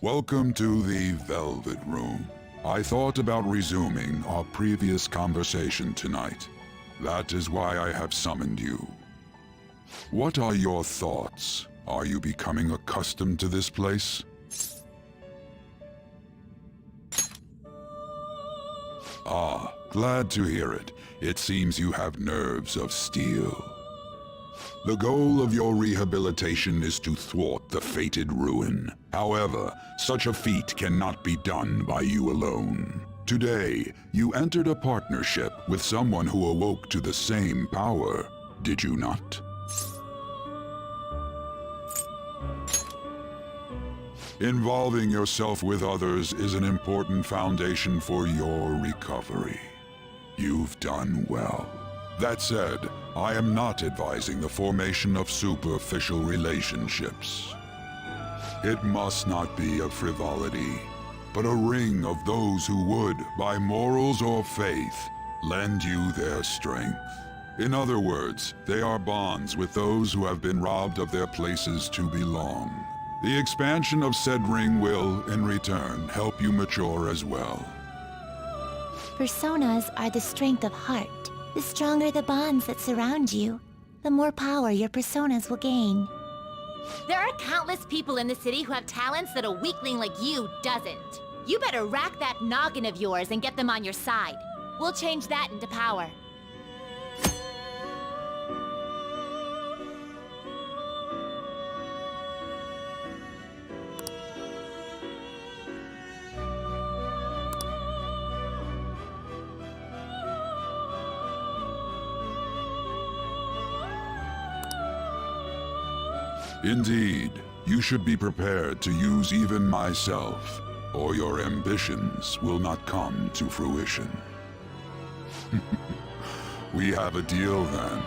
Welcome to the Velvet Room. I thought about resuming our previous conversation tonight. That is why I have summoned you. What are your thoughts? Are you becoming accustomed to this place? Ah, glad to hear it. It seems you have nerves of steel. The goal of your rehabilitation is to thwart the fated ruin. However, such a feat cannot be done by you alone. Today, you entered a partnership with someone who awoke to the same power, did you not? Involving yourself with others is an important foundation for your recovery. You've done well. That said, I am not advising the formation of superficial relationships. It must not be a frivolity, but a ring of those who would, by morals or faith, lend you their strength. In other words, they are bonds with those who have been robbed of their places to belong. The expansion of said ring will, in return, help you mature as well. Personas are the strength of heart. The stronger the bonds that surround you, the more power your personas will gain. There are countless people in the city who have talents that a weakling like you doesn't. You better rack that noggin of yours and get them on your side. We'll change that into power. Indeed, you should be prepared to use even myself, or your ambitions will not come to fruition. We have a deal then.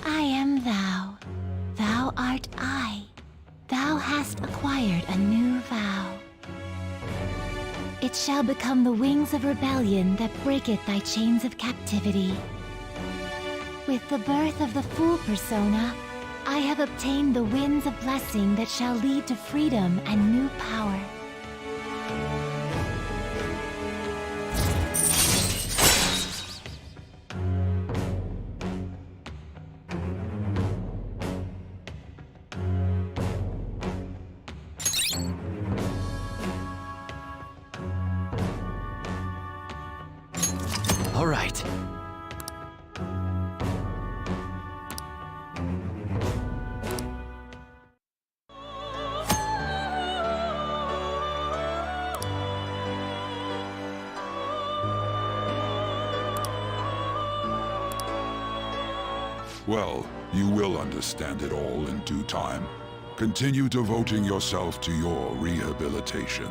I am thou. Thou art I. Thou hast acquired a new vow. It shall become the wings of rebellion that breaketh thy chains of captivity. With the birth of the Fool persona, I have obtained the winds of blessing that shall lead to freedom and new power. All right. Well, you will understand it all in due time. Continue devoting yourself to your rehabilitation.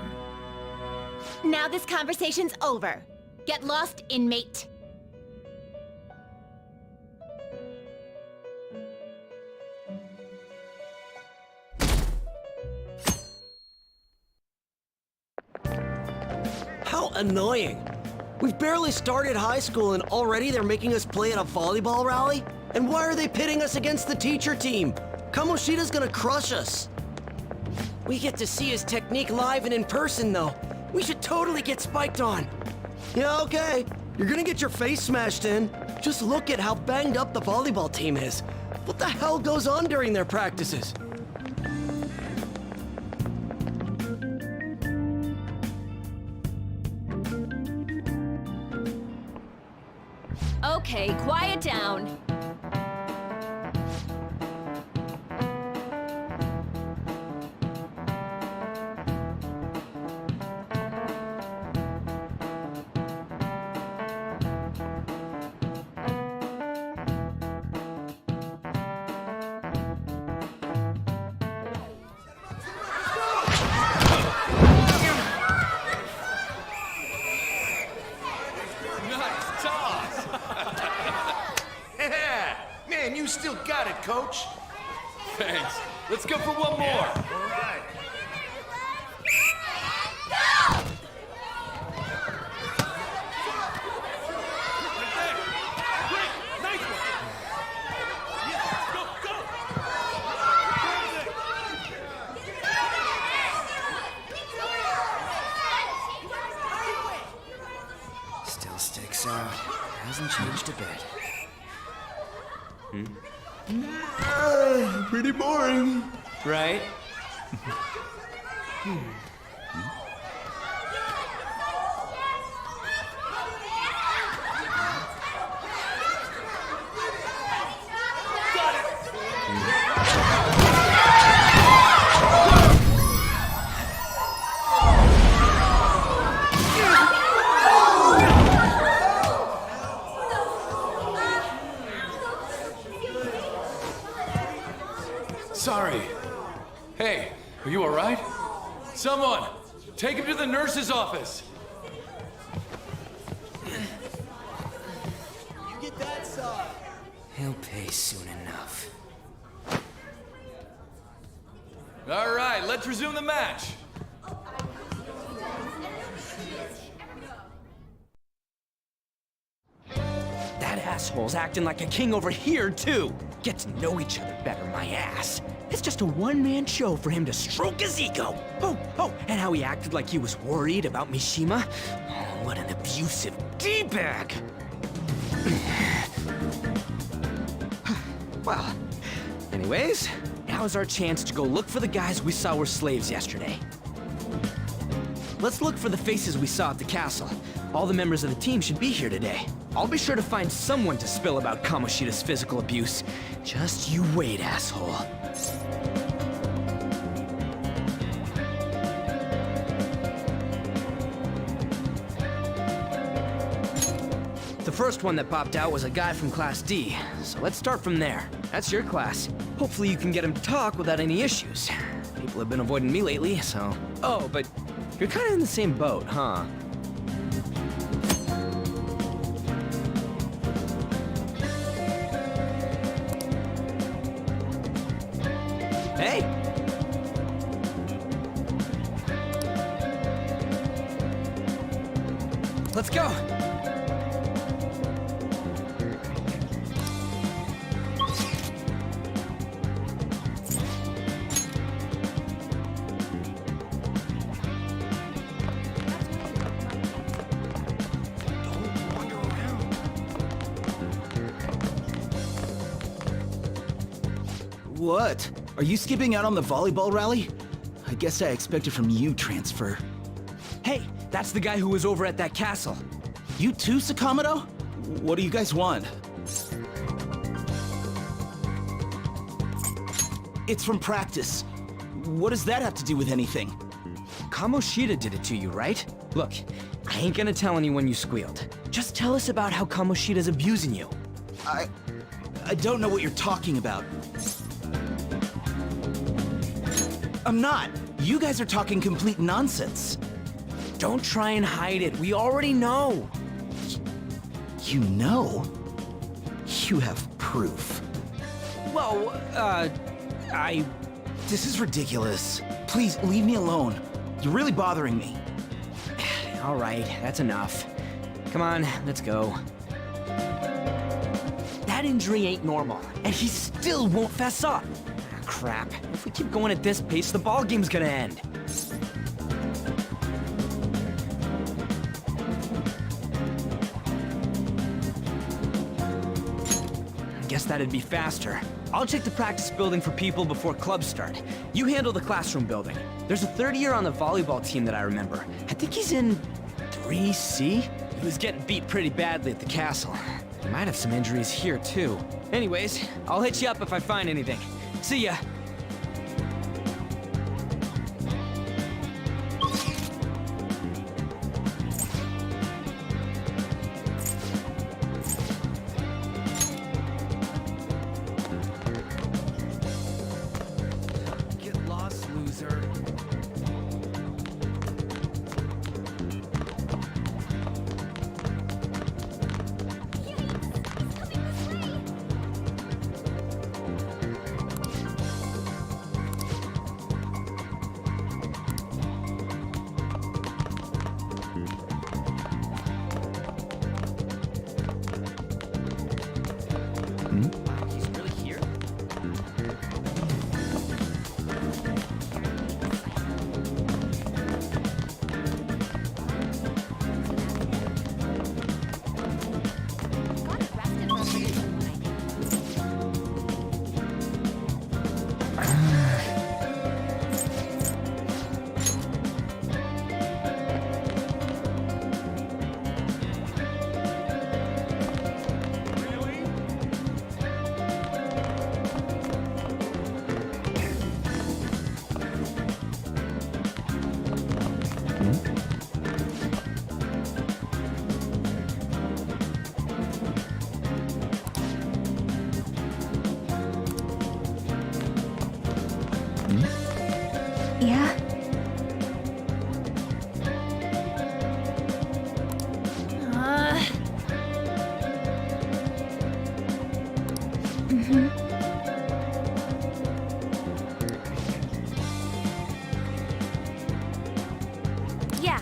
Now this conversation's over. Get lost, inmate. How annoying. We've barely started high school and already they're making us play at a volleyball rally? And why are they pitting us against the teacher team? Kamoshida's gonna crush us. We get to see his technique live and in person though. We should totally get spiked on. Yeah, okay. You're gonna get your face smashed in. Just look at how banged up the volleyball team is. What the hell goes on during their practices? Okay, quiet down. Man, you still got it, Coach. Thanks. Let's go for one more. All right. Nice one. changed a bit. Pretty boring. Right? Sorry. Hey, are you alright? Someone, take him to the nurse's office. He'll pay soon enough. Alright, let's resume the match. That asshole's acting like a king over here, too. Get to know each other better, my ass. It's just a one-man show for him to stroke his ego. Oh, and how he acted like he was worried about Mishima. Oh, what an abusive D-bag. Well, anyways, now's our chance to go look for the guys we saw were slaves yesterday. Let's look for the faces we saw at the castle. All the members of the team should be here today. I'll be sure to find someone to spill about Kamoshida's physical abuse. Just you wait, asshole. The first one that popped out was a guy from Class D, so let's start from there. That's your class. Hopefully you can get him to talk without any issues. People have been avoiding me lately, so... Oh, but you're kind of in the same boat, huh? Hey! Let's go! What? Are you skipping out on the volleyball rally? I guess I expected from you, Transfer. Hey, that's the guy who was over at that castle. You too, Sakamoto? What do you guys want? It's from practice. What does that have to do with anything? Kamoshida did it to you, right? Look, I ain't gonna tell anyone you squealed. Just tell us about how Kamoshida's abusing you. I don't know what you're talking about. I'm not. You guys are talking complete nonsense. Don't try and hide it. We already know. You know? You have proof. Well, This is ridiculous. Please, leave me alone. You're really bothering me. All right, that's enough. Come on, let's go. That injury ain't normal, and he still won't fess up. Ah, crap. If we keep going at this pace, the ball game's gonna end. Guess that'd be faster. I'll check the practice building for people before clubs start. You handle the classroom building. There's a third year on the volleyball team that I remember. I think he's in 3C? He was getting beat pretty badly at the castle. He might have some injuries here, too. Anyways, I'll hit you up if I find anything. See ya. Get lost, loser. Yeah? Yeah.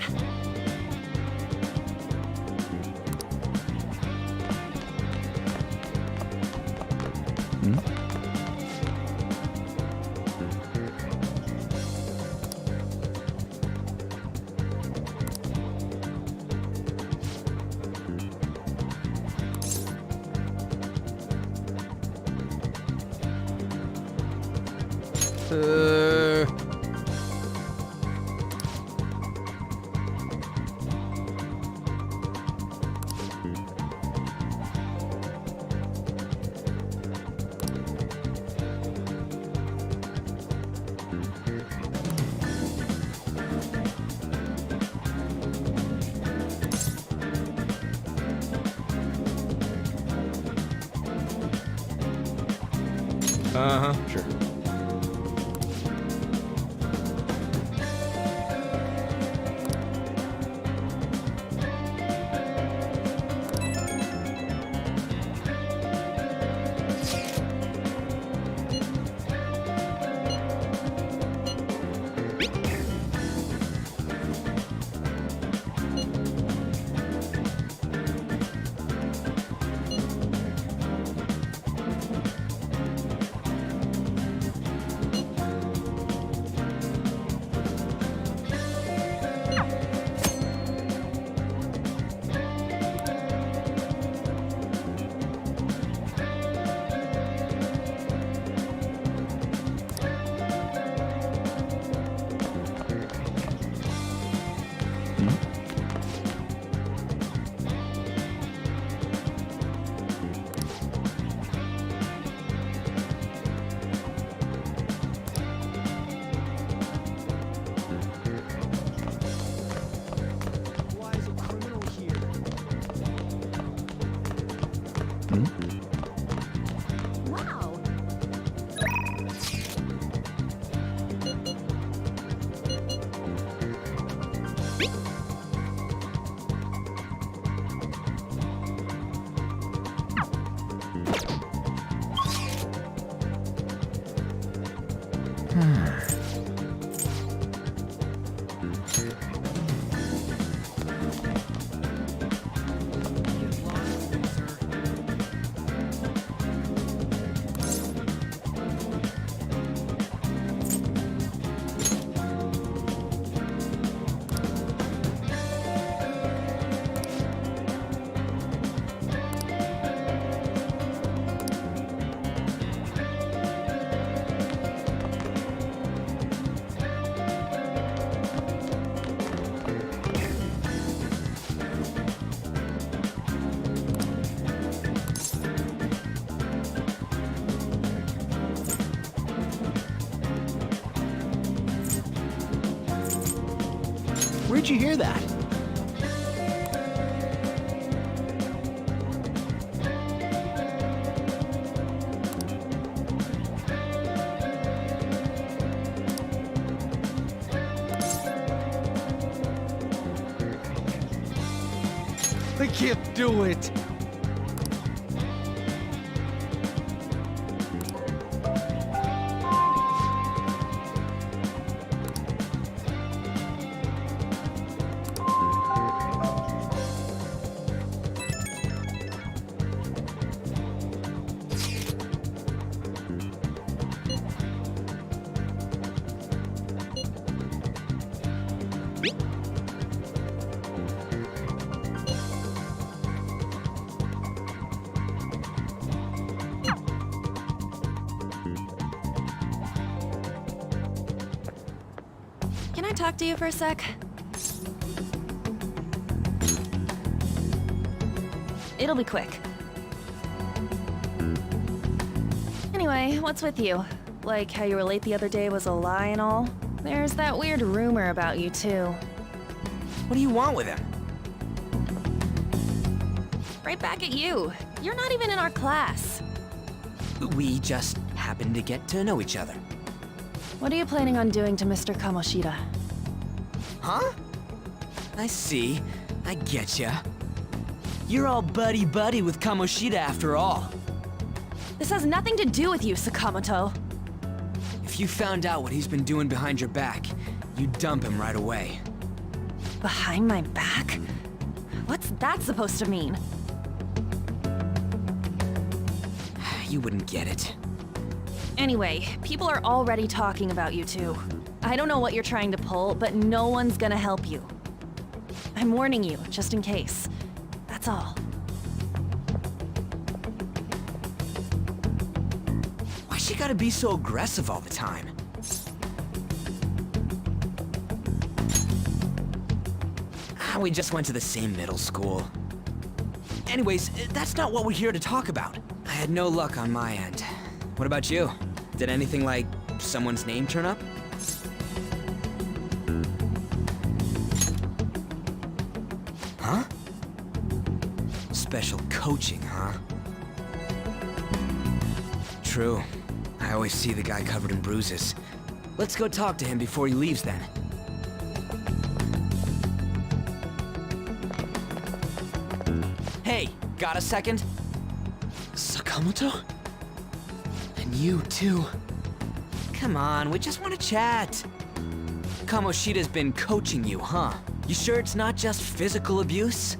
Uh-huh, sure. Why is a criminal here? Wow. Where'd you hear that? I can't do it. Can I talk to you for a sec? It'll be quick. Anyway, what's with you? Like how you were late the other day was a lie and all? There's that weird rumor about you, too. What do you want with him? Right back at you. You're not even in our class. We just happened to get to know each other. What are you planning on doing to Mr. Kamoshida? Huh? I see. I getcha. You're all buddy-buddy with Kamoshida after all. This has nothing to do with you, Sakamoto. If you found out what he's been doing behind your back, you'd dump him right away. Behind my back? What's that supposed to mean? You wouldn't get it. Anyway, people are already talking about you two. I don't know what you're trying to pull, but no one's gonna help you. I'm warning you, just in case. That's all. Why she gotta be so aggressive all the time? We just went to the same middle school. Anyways, that's not what we're here to talk about. I had no luck on my end. What about you? Did anything like someone's name turn up? Huh? Special coaching, huh? True. I always see the guy covered in bruises. Let's go talk to him before he leaves then. Hey, got a second? Sakamoto? And you too. Come on, we just want to chat. Kamoshida's been coaching you, huh? You sure it's not just physical abuse?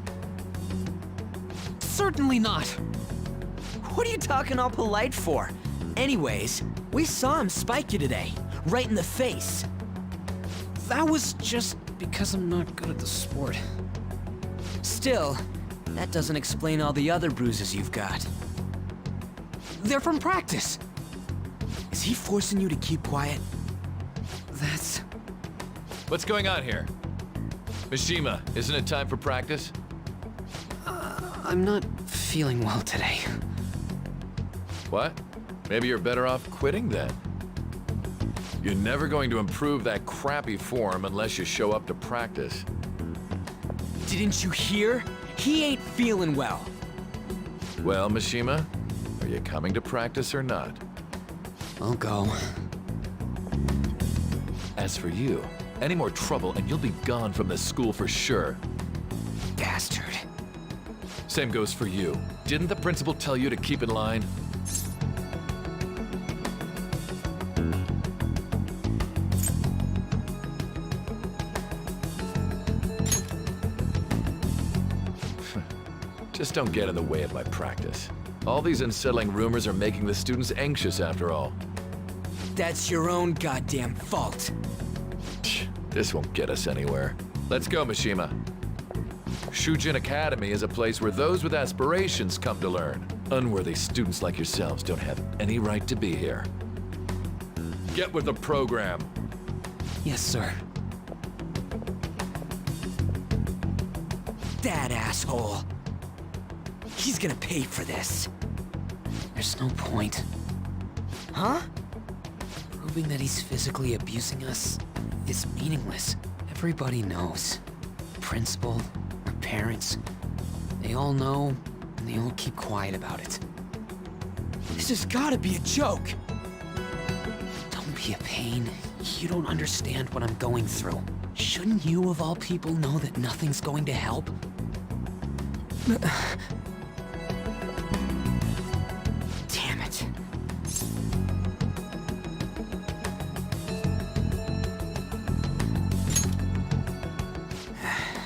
Certainly not. What are you talking all polite for? Anyways, we saw him spike you today, right in the face. That was just because I'm not good at the sport. Still, that doesn't explain all the other bruises you've got. They're from practice. Is he forcing you to keep quiet? That's... What's going on here? Mishima, isn't it time for practice? I'm not feeling well today. What? Maybe you're better off quitting then. You're never going to improve that crappy form unless you show up to practice. Didn't you hear? He ain't feeling well. Well, Mishima, are you coming to practice or not? I'll go. As for you, any more trouble and you'll be gone from this school for sure. Bastard. Same goes for you. Didn't the principal tell you to keep in line? Just don't get in the way of my practice. All these unsettling rumors are making the students anxious after all. That's your own goddamn fault. This won't get us anywhere. Let's go, Mishima. Shujin Academy is a place where those with aspirations come to learn. Unworthy students like yourselves don't have any right to be here. Get with the program. Yes, sir. That asshole. He's gonna pay for this. There's no point. Huh? Proving that he's physically abusing us is meaningless. Everybody knows. Principal, our parents, they all know, and they all keep quiet about it. This has gotta be a joke. Don't be a pain. You don't understand what I'm going through. Shouldn't you, of all people, know that nothing's going to help? Damn it.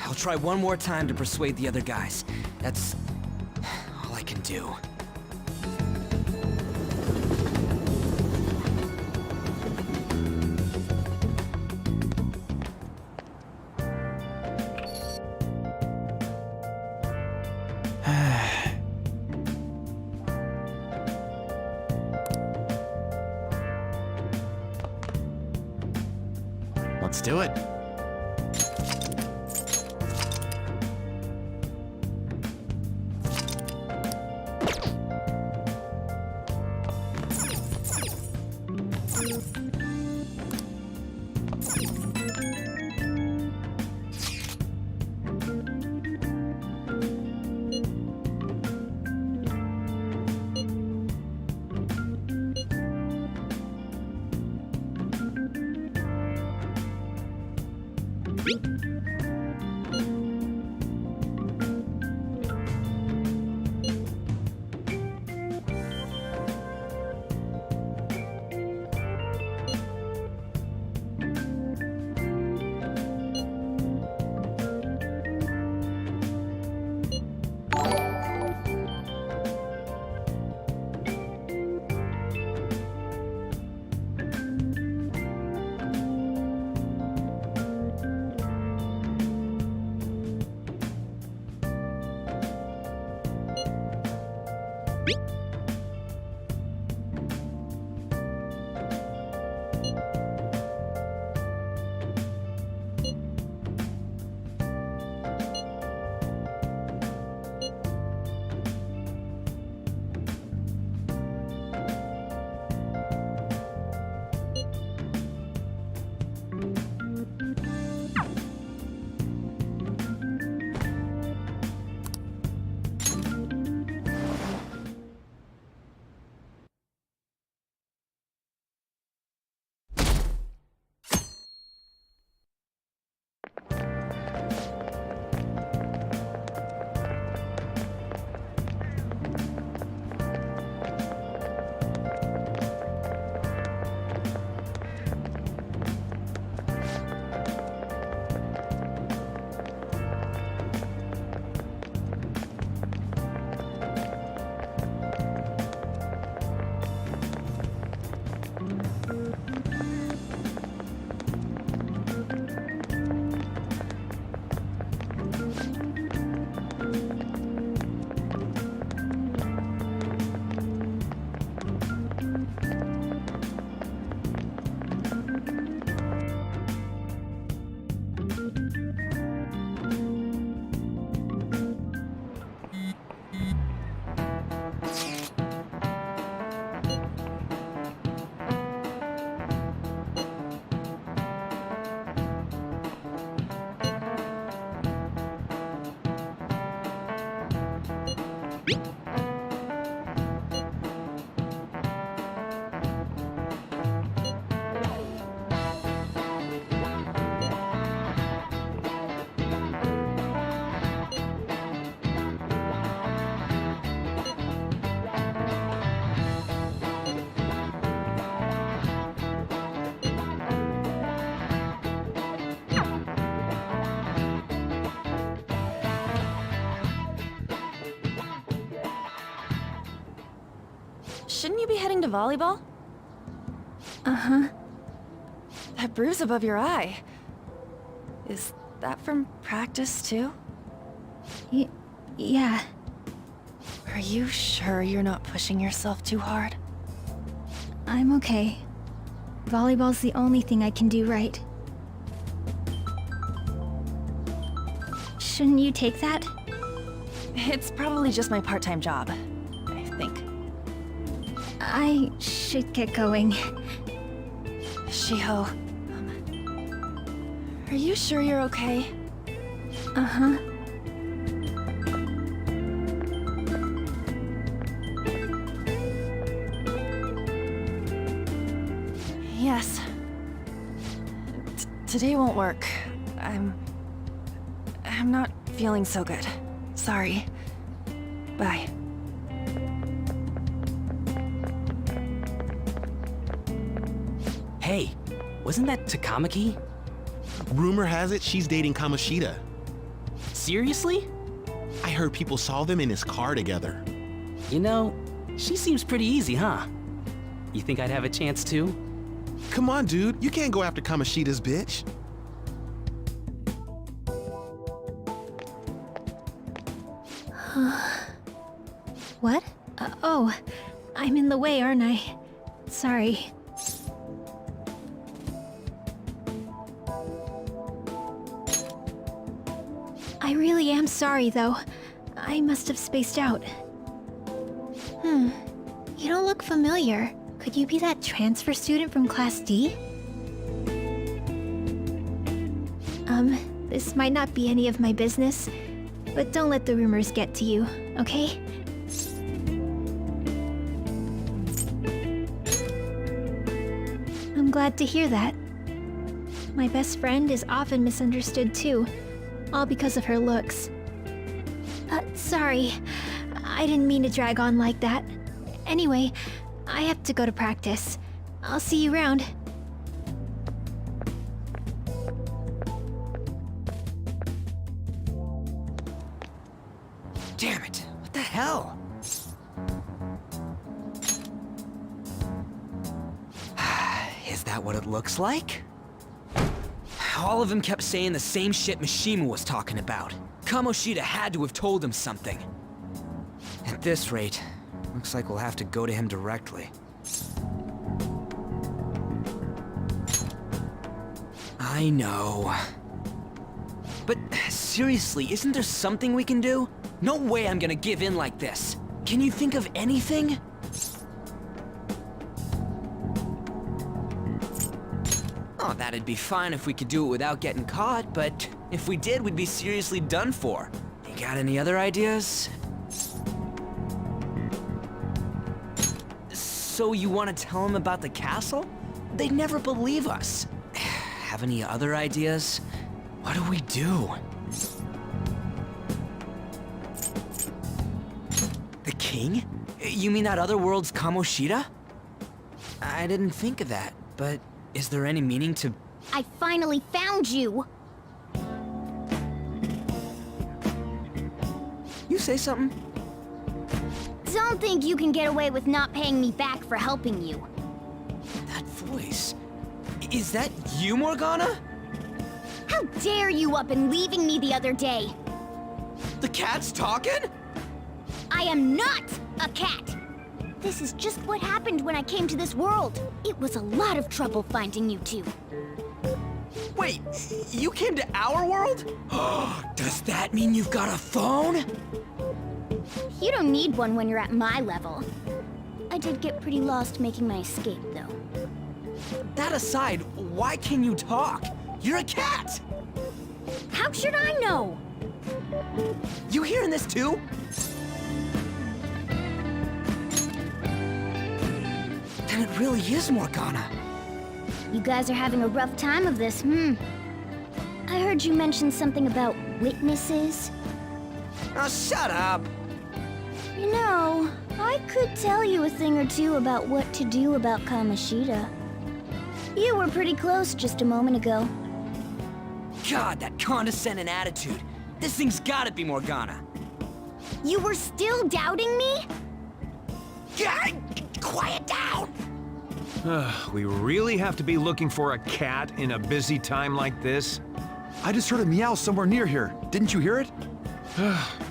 I'll try one more time to persuade the other guys. That's all I can do. Let's do it. Shouldn't you be heading to volleyball? Uh-huh. That bruise above your eye. Is that from practice, too? Yeah. Are you sure you're not pushing yourself too hard? I'm okay. Volleyball's the only thing I can do right. Shouldn't you take that? It's probably just my part-time job, I think. I should get going. Shiho, are you sure you're okay? Uh-huh. Yes. Today won't work. I'm not feeling so good. Sorry. Bye. Hey, wasn't that Takamaki? Rumor has it she's dating Kamoshida. Seriously? I heard people saw them in his car together. You know, she seems pretty easy, huh? You think I'd have a chance too? Come on, dude. You can't go after Kamoshida's bitch. What? Oh, I'm in the way, aren't I? Sorry. I really am sorry, though. I must have spaced out. You don't look familiar. Could you be that transfer student from Class D? This might not be any of my business, but don't let the rumors get to you, okay? I'm glad to hear that. My best friend is often misunderstood too, all because of her looks. Sorry, I didn't mean to drag on like that. Anyway, I have to go to practice. I'll see you around. Damn it, what the hell? Is that what it looks like? All of them kept saying the same shit Mishima was talking about. Kamoshida had to have told him something. At this rate, looks like we'll have to go to him directly. I know. But seriously, isn't there something we can do? No way I'm gonna give in like this. Can you think of anything? Oh, that'd be fine if we could do it without getting caught, but if we did, we'd be seriously done for. You got any other ideas? So you want to tell them about the castle? They'd never believe us. Have any other ideas? What do we do? The king? You mean that other world's Kamoshida? I didn't think of that, but is there any meaning to... I finally found you! You say something? Don't think you can get away with not paying me back for helping you. That voice... Is that you, Morgana? How dare you up and leaving me the other day? The cat's talking? I am not a cat! This is just what happened when I came to this world. It was a lot of trouble finding you two. Wait, you came to our world? Does that mean you've got a phone? You don't need one when you're at my level. I did get pretty lost making my escape, though. That aside, why can you talk? You're a cat! How should I know? You hearing this too? Then it really is Morgana. You guys are having a rough time of this, I heard you mention something about witnesses. Oh, shut up! You know, I could tell you a thing or two about what to do about Kamoshida. You were pretty close just a moment ago. God, that condescending attitude. This thing's gotta be Morgana. You were still doubting me? God, quiet down! We really have to be looking for a cat in a busy time like this? I just heard a meow somewhere near here. Didn't you hear it?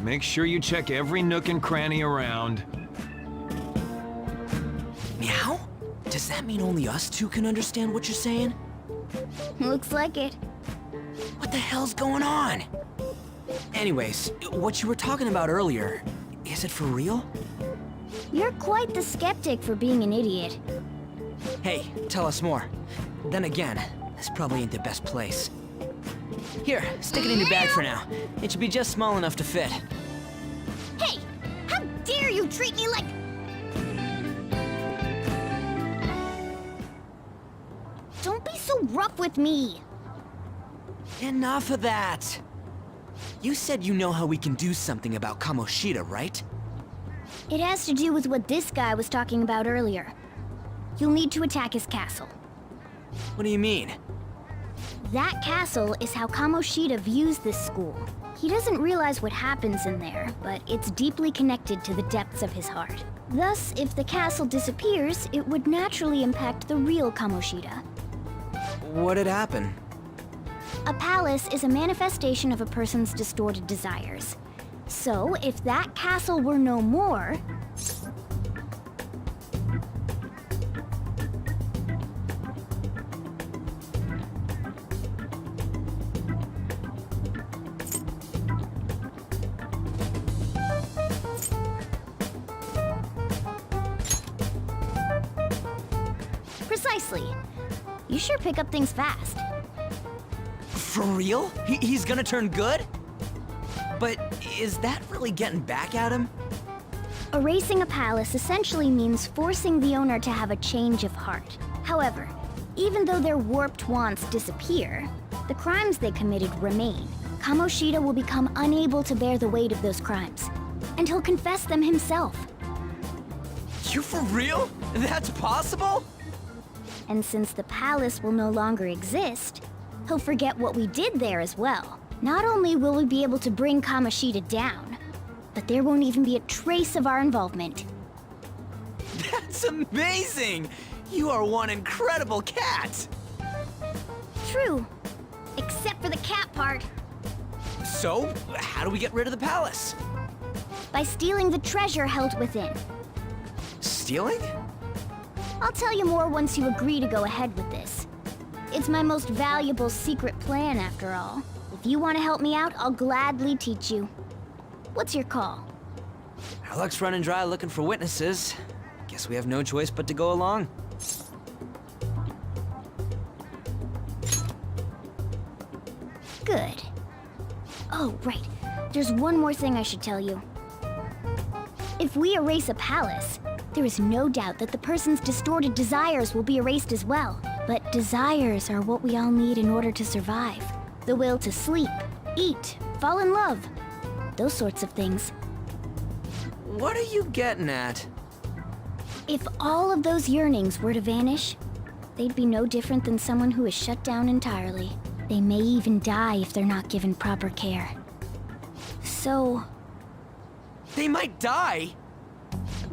Make sure you check every nook and cranny around. Meow? Does that mean only us two can understand what you're saying? Looks like it. What the hell's going on? Anyways, what you were talking about earlier, is it for real? You're quite the skeptic for being an idiot. Hey, tell us more. Then again, this probably ain't the best place. Here, stick it in your bag for now. It should be just small enough to fit. Hey! How dare you treat me like... Don't be so rough with me! Enough of that! You said you know how we can do something about Kamoshida, right? It has to do with what this guy was talking about earlier. You'll need to attack his castle. What do you mean? That castle is how Kamoshida views this school. He doesn't realize what happens in there, but it's deeply connected to the depths of his heart. Thus, if the castle disappears, it would naturally impact the real Kamoshida. What'd happen? A palace is a manifestation of a person's distorted desires. So, if that castle were no more... Precisely. You sure pick up things fast. For real? He's gonna turn good? But is that really getting back at him? Erasing a palace essentially means forcing the owner to have a change of heart. However, Even though their warped wants disappear, the crimes they committed remain. Kamoshida will become unable to bear the weight of those crimes, and he'll confess them himself. You for real? That's possible? And since the palace will no longer exist, he'll forget what we did there as well. Not only will we be able to bring Kamoshida down, but there won't even be a trace of our involvement. That's amazing! You are one incredible cat! True. Except for the cat part. So, how do we get rid of the palace? By stealing the treasure held within. Stealing? I'll tell you more once you agree to go ahead with this. It's my most valuable secret plan, after all. If you want to help me out, I'll gladly teach you. What's your call? Our luck's running dry looking for witnesses. Guess we have no choice but to go along. Good. Oh, right. There's one more thing I should tell you. If we erase a palace, there is no doubt that the person's distorted desires will be erased as well. But desires are what we all need in order to survive. The will to sleep, eat, fall in love. Those sorts of things. What are you getting at? If all of those yearnings were to vanish, they'd be no different than someone who is shut down entirely. They may even die if they're not given proper care. So... They might die?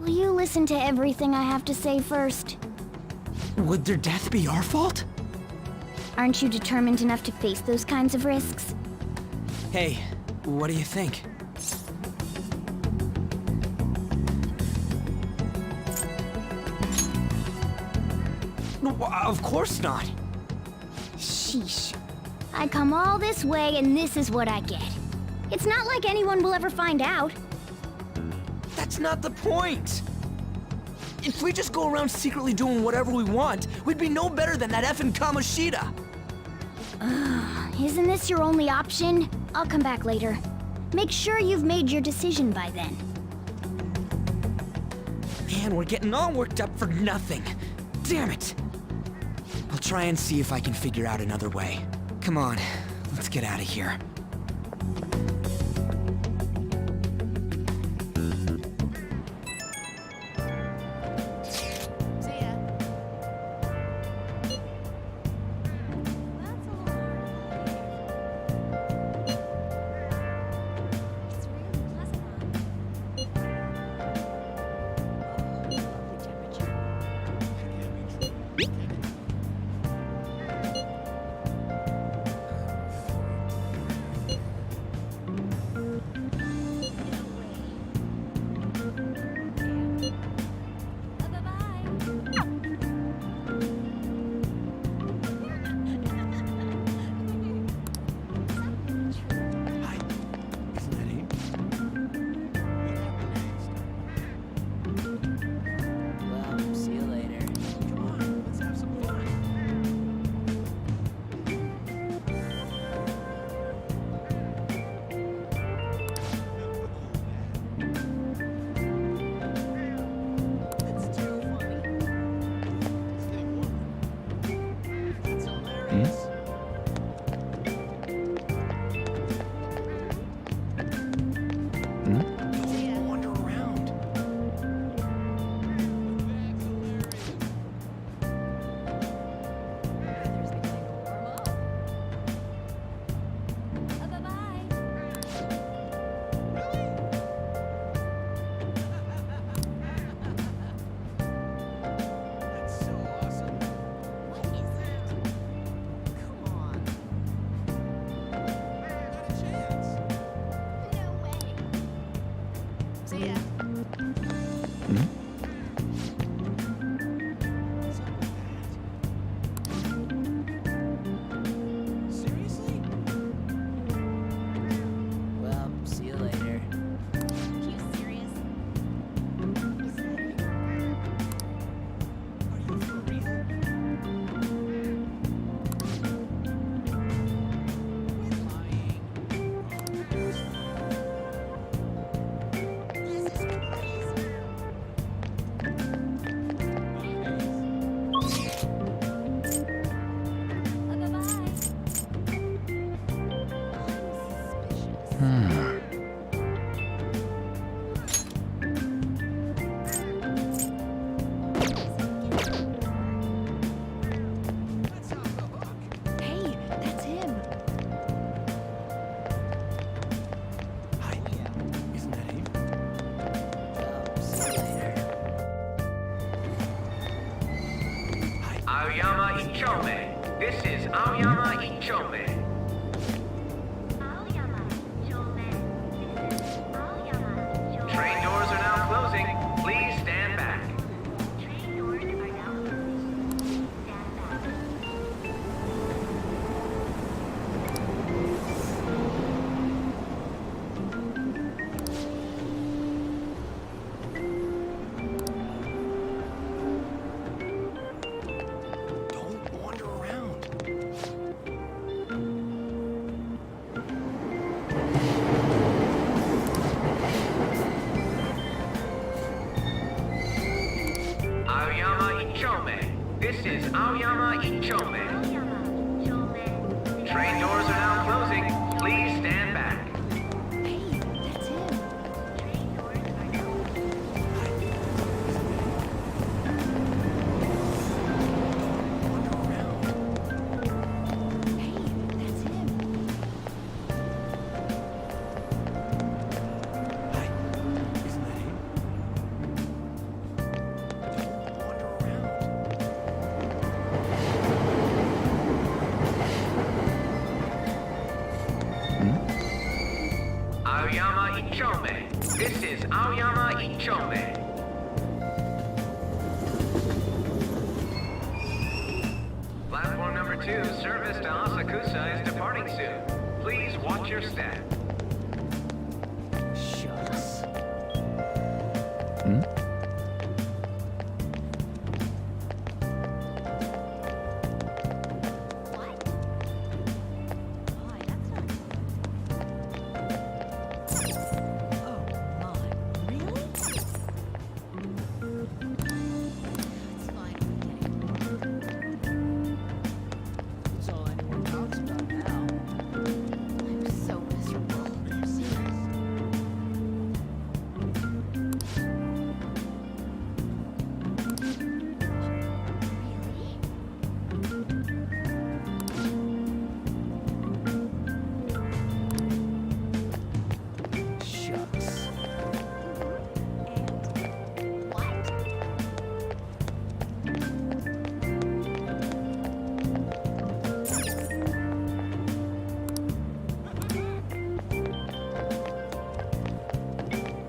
will you listen to everything I have to say first? Would their death be our fault? Aren't you determined enough to face those kinds of risks? Hey, what do you think? No, of course not. Sheesh. I come all this way and this is what I get. It's not like anyone will ever find out. That's not the point. If we just go around secretly doing whatever we want, we'd be no better than that effing Kamoshida. Isn't this your only option? I'll come back later. Make sure you've made your decision by then. Man, we're getting all worked up for nothing. Damn it. I'll try and see if I can figure out another way. Come on, let's get out of here. See you later. Come on, let's have some Hey, that's him. Hi. Isn't that him? Aoyama Ichome. This is Aoyama Ichome. Train doors are now closing. Please stand back. Don't wander around. Aoyama Ichome. This is Aoyama Ichome. Train doors are now closing. Please stand back. Hey, that's him. Hey, that's him. Isn't that him? Aoyama Ichome. This is Aoyama Ichome. Platform number 2, service to Asakusa is departing soon. Please watch your step. Shucks. That's all anyone talks about now. I'm so miserable. Shucks.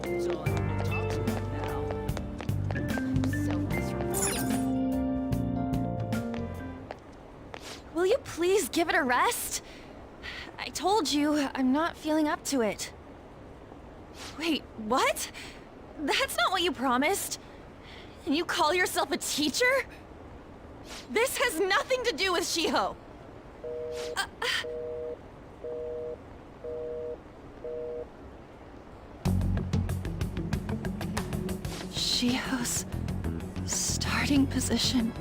That's all anyone talks about now. I'm so miserable. Will you please give it a rest? I told you, I'm not feeling up to it. Wait, what? That's not what you promised. And you call yourself a teacher? This has nothing to do with Shiho. Shiho's starting position.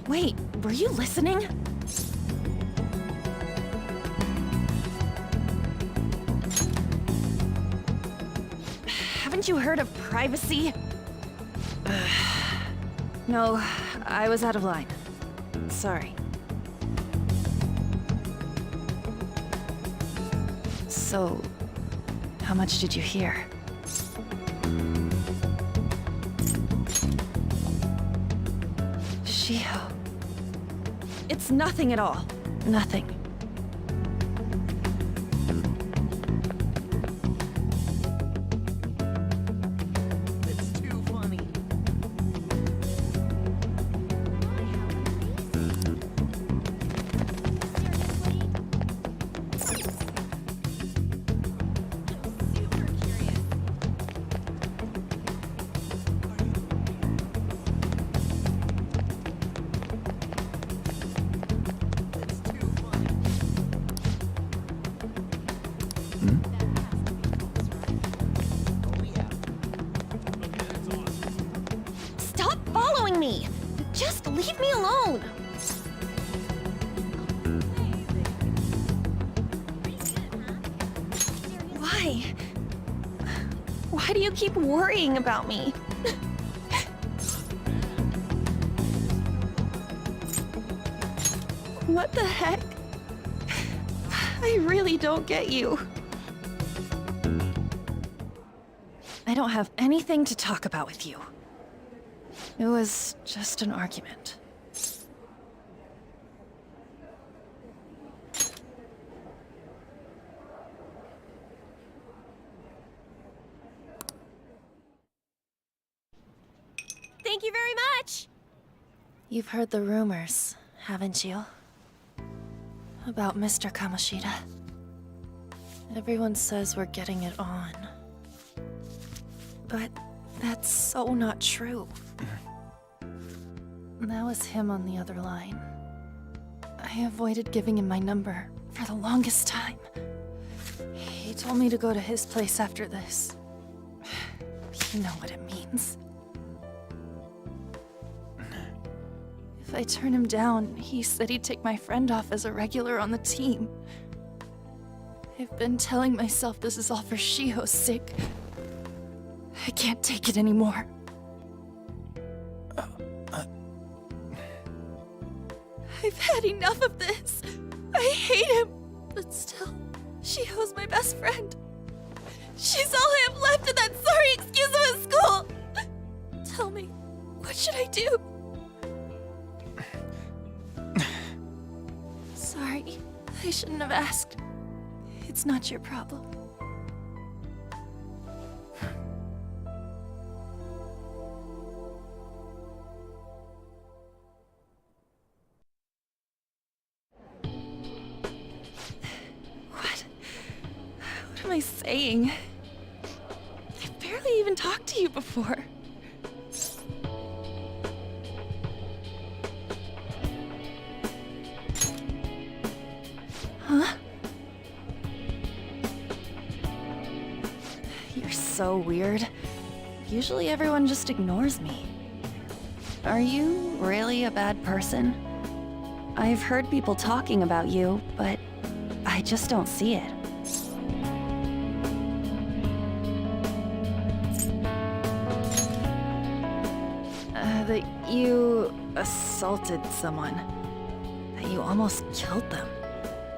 Wait, were you listening? Haven't you heard of privacy? No, I was out of line. Sorry. So, how much did you hear? Shiho. It's nothing at all. Nothing. It's too funny. It's too funny. Leave me alone! Why? Why do you keep worrying about me? What the heck? I really don't get you. I don't have anything to talk about with you. It was just an argument. Thank you very much! You've heard the rumors, haven't you? About Mr. Kamoshida. Everyone says we're getting it on. But that's so not true. That was him on the other line. I avoided giving him my number for the longest time. He told me to go to his place after this. You know what it means. If I turn him down, he said he'd take my friend off as a regular on the team. I've been telling myself this is all for Shiho's sake. I can't take it anymore. I've had enough of this. I hate him. But still, Shiho's my best friend. She's all I have left in that sorry excuse of a school. Tell me, what should I do? Sorry, I shouldn't have asked. It's not your problem. What am I saying? I've barely even talked to you before. Huh? You're so weird. Usually everyone just ignores me. Are you really a bad person? I've heard people talking about you, but I just don't see it. That you assaulted someone. That you almost killed them.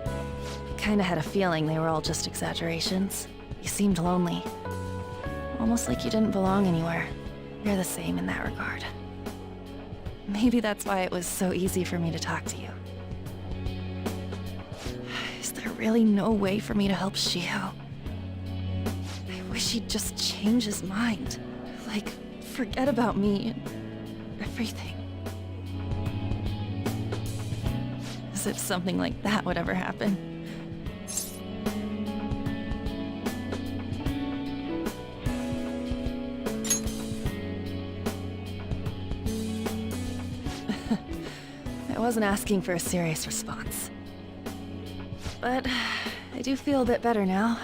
I kinda had a feeling they were all just exaggerations. You seemed lonely. Almost like you didn't belong anywhere. You're the same in that regard. Maybe that's why it was so easy for me to talk to you. Is there really no way for me to help Shiho? I wish he'd just change his mind. Like, forget about me and everything. As if something like that would ever happen. I wasn't asking for a serious response. But I do feel a bit better now.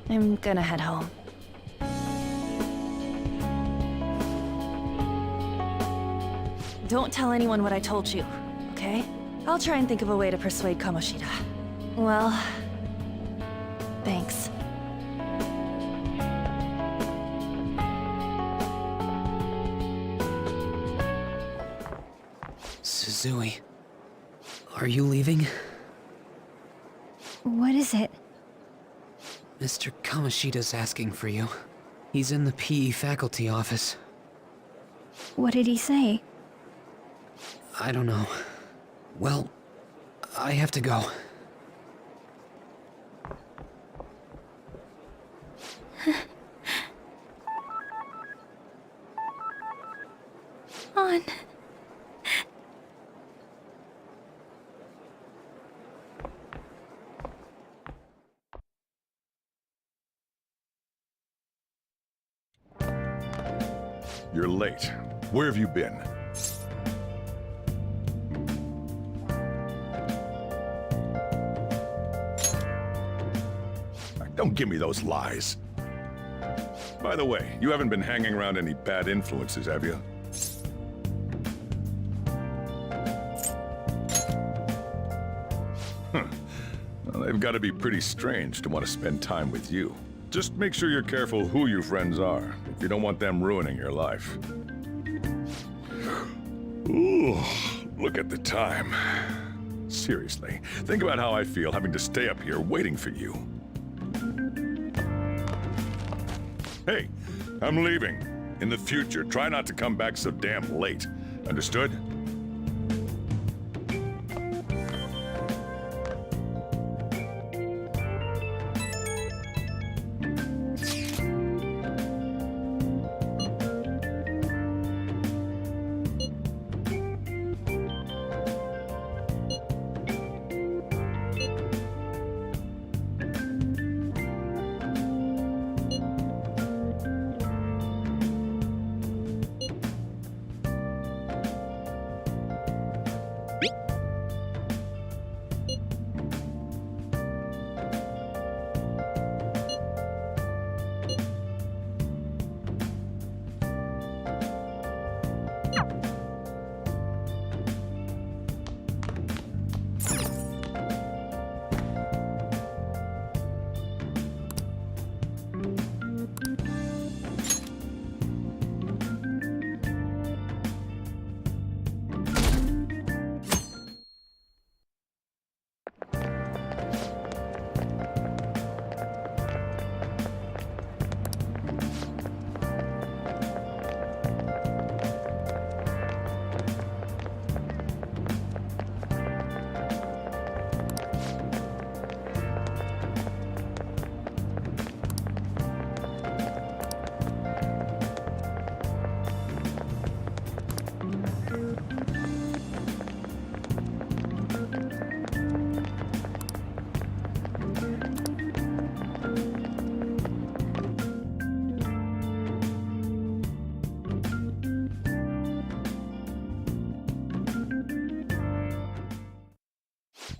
I'm gonna head home. Don't tell anyone what I told you, okay? I'll try and think of a way to persuade Kamoshida. Well, thanks. Suzui, are you leaving? What is it? Mr. Kamoshida's asking for you. He's in the PE faculty office. What did he say? I don't know. Well, I have to go. On. You're late. Where have you been? Don't give me those lies. By the way, you haven't been hanging around any bad influences, have you? They've got to be pretty strange to want to spend time with you. Just make sure you're careful who your friends are, if you don't want them ruining your life. Ooh, look at the time. Seriously, think about how I feel having to stay up here waiting for you. Hey, I'm leaving. In the future, try not to come back so damn late. Understood?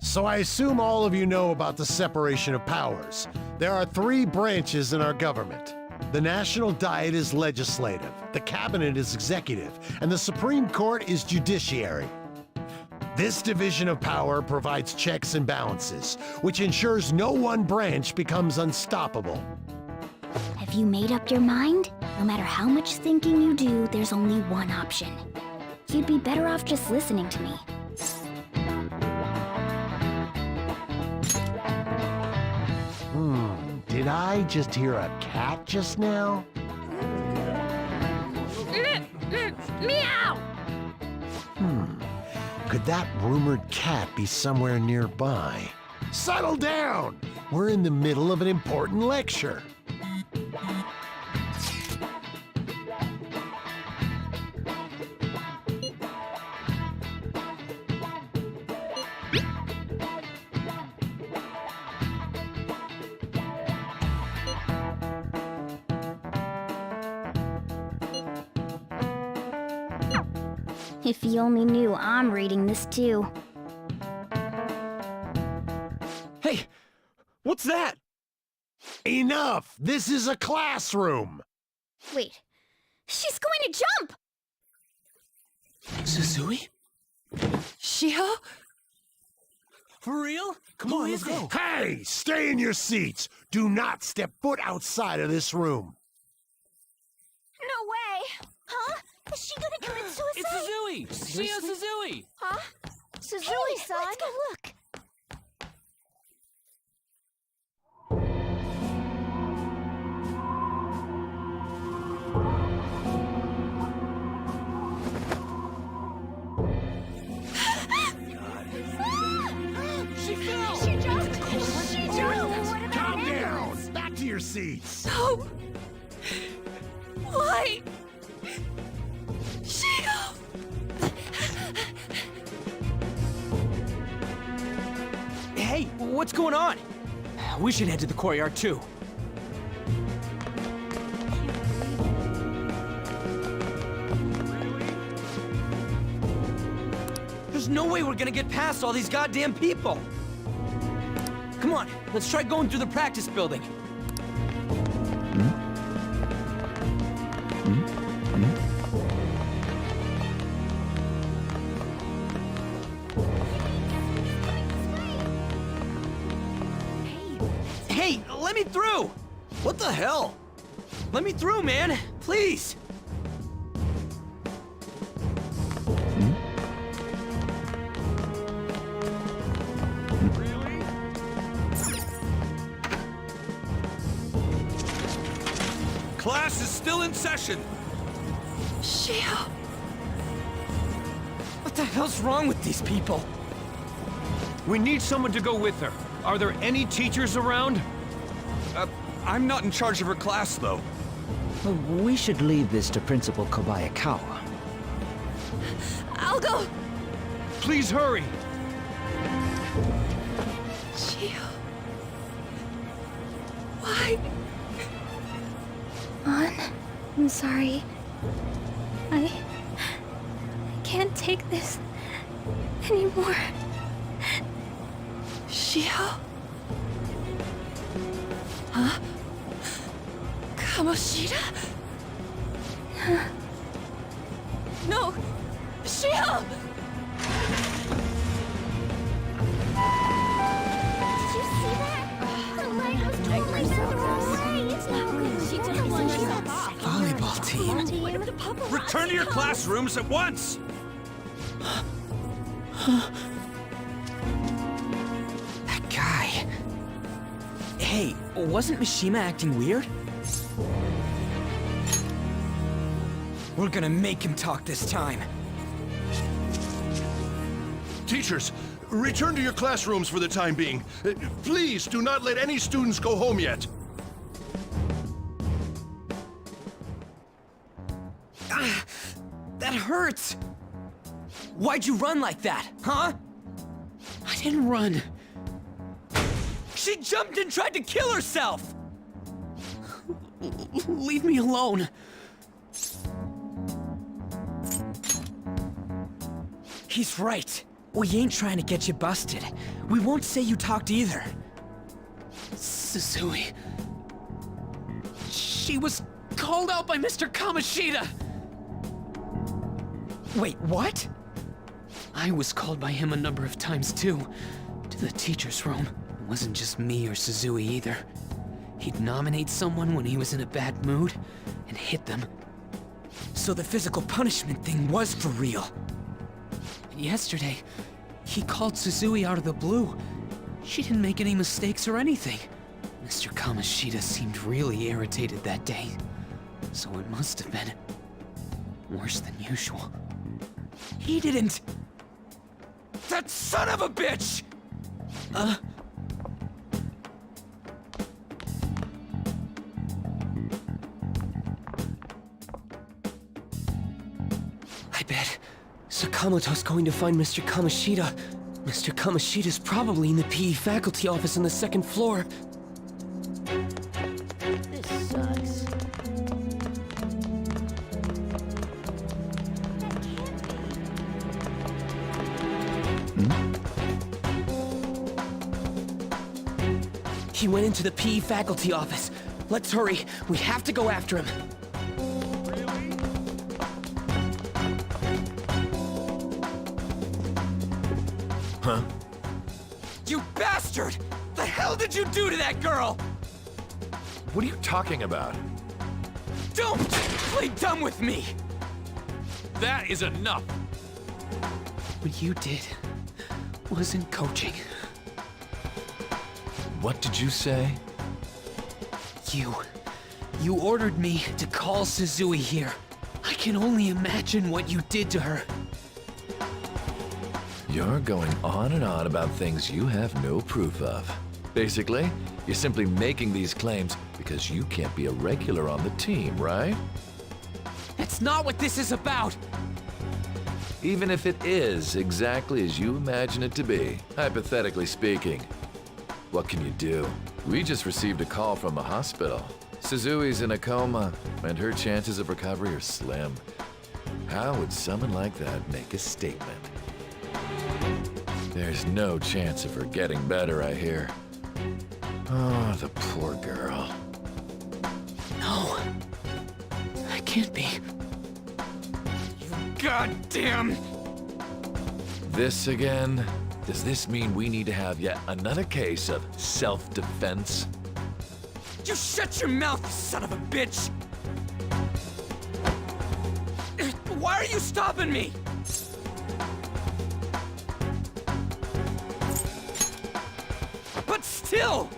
So I assume all of you know about the separation of powers. There are 3 branches in our government. The National Diet is legislative, the Cabinet is executive, and the Supreme Court is judiciary. This division of power provides checks and balances, which ensures no one branch becomes unstoppable. Have you made up your mind? No matter how much thinking you do, there's only one option. You'd be better off just listening to me. Did I just hear a cat just now? Meow! Could that rumored cat be somewhere nearby? Settle down! We're in the middle of an important lecture. If you only knew I'm reading this too. Hey, what's that? Enough! This is a classroom! Wait, she's going to jump! Suzui? Shio? For real? Come on, let's go. Hey! Stay in your seats! Do not step foot outside of this room! No way! Huh? Is she gonna commit suicide? It's Suzui! Shio Suzui! Huh? Suzui-san? Let's go look. She fell! She jumped! Calm down! Back to your seats! No! Why? Shio! Hey, what's going on? We should head to the courtyard too. There's no way we're gonna get past all these goddamn people. Come on, let's try going through the practice building. me through! What the hell? Let me through, man! Please! Class is still in session. Shio! What the hell's wrong with these people? We need someone to go with her. Are there any teachers around? I'm not in charge of her class, though. Well, we should leave this to Principal Kobayakawa. I'll go! Please hurry! Shio... Why? An, I'm sorry. I can't take this anymore. Shio? Huh? Kamoshida? No! Shio! Did you see that? The light was totally the wrong way. It's not good. She took one herself. Volleyball team. Return to your classrooms at once! That guy. Hey, wasn't Mishima acting weird? We're gonna make him talk this time. Teachers, return to your classrooms for the time being. Please do not let any students go home yet. That hurts! Why'd you run like that, huh? I didn't run. She jumped and tried to kill herself! Leave me alone. He's right. We ain't trying to get you busted. We won't say you talked either. Suzui... She was called out by Mr. Kamoshida! Wait, what? I was called by him a number of times too. To the teacher's room. It wasn't just me or Suzui either. He'd nominate someone when he was in a bad mood, and hit them. So the physical punishment thing was for real. And yesterday, he called Suzui out of the blue. She didn't make any mistakes or anything. Mr. Kamoshida seemed really irritated that day. So it must have been worse than usual. He didn't... That son of a bitch! I bet Sakamoto's going to find Mr. Kamoshida. Mr. Kamoshida's probably in the PE faculty office on the second floor. This sucks. He went into the PE faculty office. Let's hurry. We have to go after him. Huh? You bastard! The hell did you do to that girl? What are you talking about? Don't play dumb with me! That is enough! What you did wasn't coaching. What did you say? You ordered me to call Suzui here. I can only imagine what you did to her. You're going on and on about things you have no proof of. Basically, you're simply making these claims because you can't be a regular on the team, right? That's not what this is about! Even if it is exactly as you imagine it to be, hypothetically speaking, what can you do? We just received a call from the hospital. Suzui's in a coma, and her chances of recovery are slim. How would someone like that make a statement? There's no chance of her getting better, I hear. Oh, the poor girl. No. I can't be. You goddamn... This again? Does this mean we need to have yet another case of self-defense? You shut your mouth, you son of a bitch! Why are you stopping me? But still!